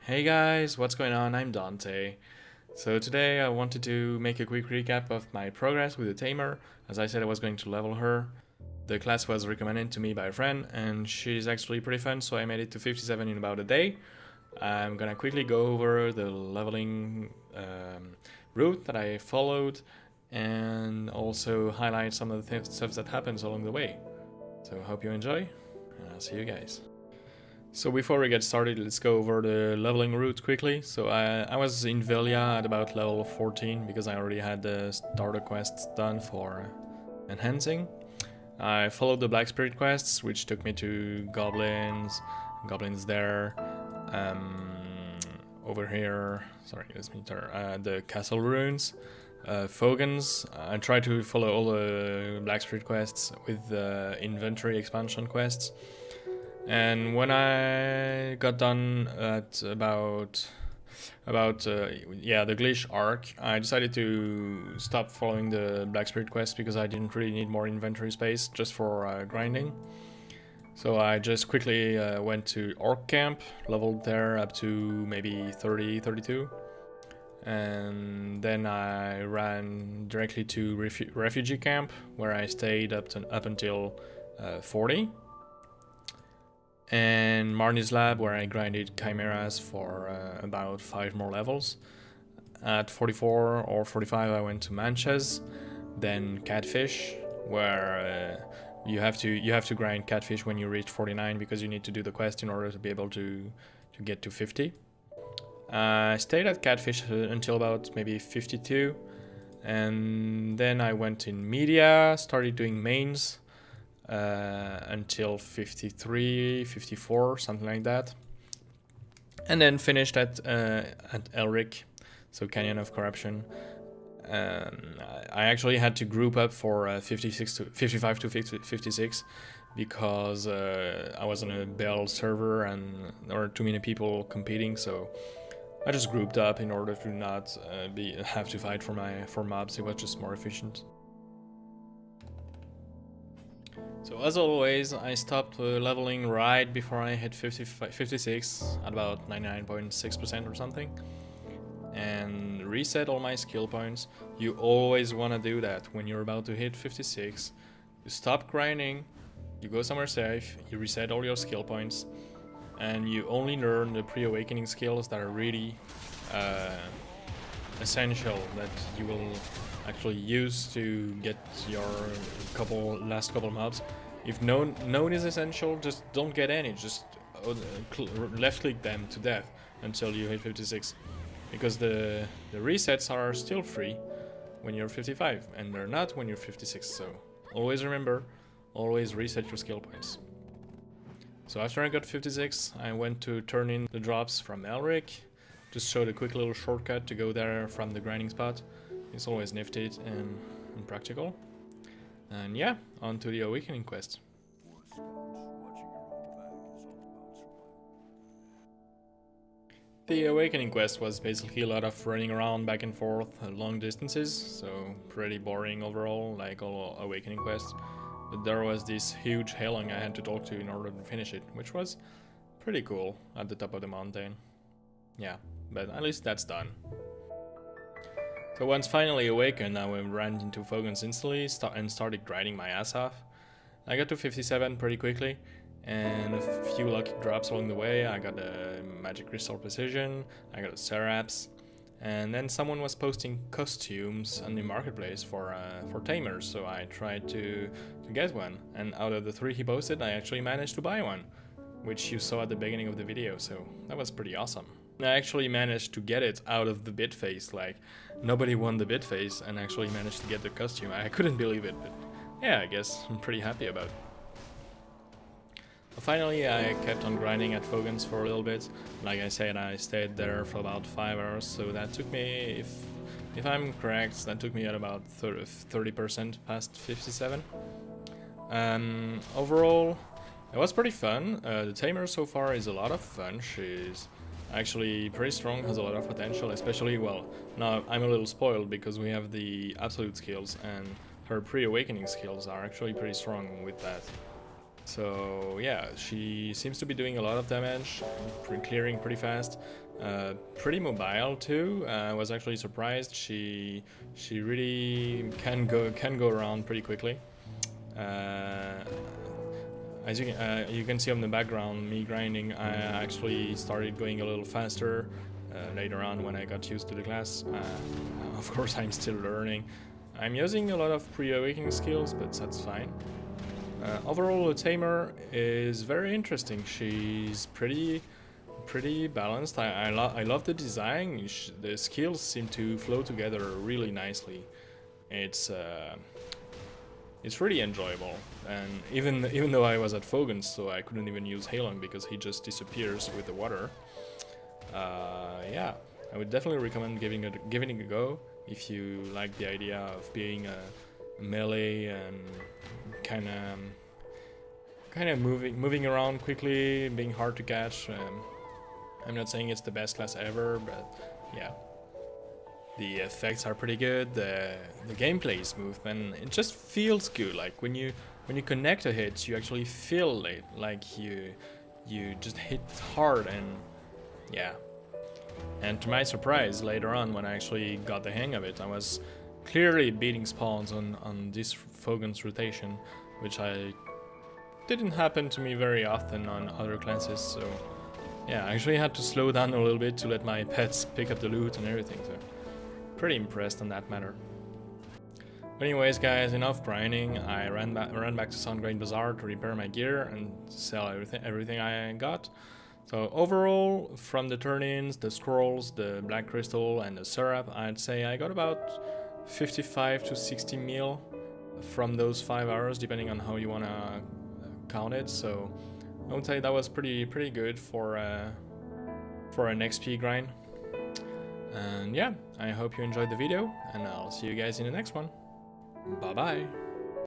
Hey guys, what's going on? I'm Dante. So today I wanted to make a quick recap of my progress with the Tamer. As I said, I was going to level her. The class was recommended to me by a friend and she's actually pretty fun, so I made it to 57 in about a day. I'm gonna quickly go over the leveling route that I followed and also highlight some of the stuff that happens along the way. So hope you enjoy and I'll see you guys. So before we get started, let's go over the leveling route quickly. So I was in Velia at about level 14 because I already had the starter quests done for enhancing. I followed the Black Spirit quests, which took me to goblins there, over here, sorry, let's me turn, the castle ruins, fogans. I tried to follow all the Black Spirit quests with the inventory expansion quests. And when I got done at about the Glitch arc, I decided to stop following the Black Spirit quest because I didn't really need more inventory space just for grinding. So I just quickly went to Orc Camp, leveled there up to maybe 30, 32. And then I ran directly to Refugee Camp, where I stayed up until 40. And Marnie's Lab, where I grinded chimeras for about 5 more levels. At 44 or 45 I went to Manches, then Catfish, where you have to grind Catfish when you reach 49 because you need to do the quest in order to be able to get to 50. I stayed at Catfish until about maybe 52, and then I went in Media, started doing mains, until 53, 54, something like that, and then finished at Elric, so Canyon of Corruption. I actually had to group up for 55 to 56 because I was on a Bell server and there were too many people competing, so I just grouped up in order to not have to fight for mobs. It was just more efficient. So as always, I stopped leveling right before I hit 56 at about 99.6% or something, and reset all my skill points. You always want to do that when you're about to hit 56. You stop grinding, you go somewhere safe, you reset all your skill points, and you only learn the pre-awakening skills that are really essential, that you will actually use to get your last couple mobs. If known is essential, just don't get any, just left click them to death until you hit 56, because the resets are still free when you're 55 and they're not when you're 56, so always remember, always reset your skill points. So after I got 56, I went to turn in the drops from Elric. Just showed a quick little shortcut to go there from the grinding spot. It's always nifty and practical. And yeah, on to the Awakening quest. The Awakening quest was basically a lot of running around back and forth long distances, so pretty boring overall, like all Awakening quests. But there was this huge Halong I had to talk to in order to finish it, which was pretty cool at the top of the mountain. Yeah, but at least that's done. So once finally awakened, I ran into fogans instantly and started grinding my ass off. I got to 57 pretty quickly, and a few lucky drops along the way. I got a magic crystal precision, I got a Seraps, and then someone was posting costumes on the marketplace for Tamers, so I tried to get one. And out of the 3 he posted, I actually managed to buy one, which you saw at the beginning of the video, so that was pretty awesome. I actually managed to get it out of the bid phase, like nobody won the bid phase and actually managed to get the costume. I couldn't believe it, but yeah, I guess I'm pretty happy about it. Finally, I kept on grinding at Fogans for a little bit. Like I said, I stayed there for about 5 hours, so that took me, if I'm correct, that took me at about 30% past 57. Overall, it was pretty fun. The Tamer so far is a lot of fun. She's actually pretty strong, has a lot of potential, especially, well, now I'm a little spoiled because we have the absolute skills and her pre-awakening skills are actually pretty strong with that. So yeah, she seems to be doing a lot of damage, clearing pretty fast. Pretty mobile too. I was actually surprised. She really can go around pretty quickly. As you can see on the background, me grinding, I actually started going a little faster later on when I got used to the class. Of course, I'm still learning. I'm using a lot of pre-awakening skills, but that's fine. Overall, the Tamer is very interesting. She's pretty balanced. I love the design. The skills seem to flow together really nicely. It's really enjoyable, and even though I was at fogans, so I couldn't even use Halong because he just disappears with the water. Yeah, I would definitely recommend giving it a go if you like the idea of being a melee and kind of moving around quickly, being hard to catch. I'm not saying it's the best class ever, but yeah. The effects are pretty good, the gameplay is smooth, and it just feels good. Like when you connect a hit, you actually feel it, like you just hit hard, and yeah. And to my surprise, later on when I actually got the hang of it, I was clearly beating spawns on this Fogan's rotation, which didn't happen to me very often on other classes, so yeah, I actually had to slow down a little bit to let my pets pick up the loot and everything, so pretty impressed on that matter. But anyways, guys, enough grinding. I ran back to Soundgrain Bazaar to repair my gear and sell everything I got. So overall, from the turn-ins, the scrolls, the black crystal, and the syrup, I'd say I got about 55 to 60 mil from those 5 hours, depending on how you wanna count it. So I would say that was pretty good for an XP grind. And yeah, I hope you enjoyed the video, and I'll see you guys in the next one. Bye bye!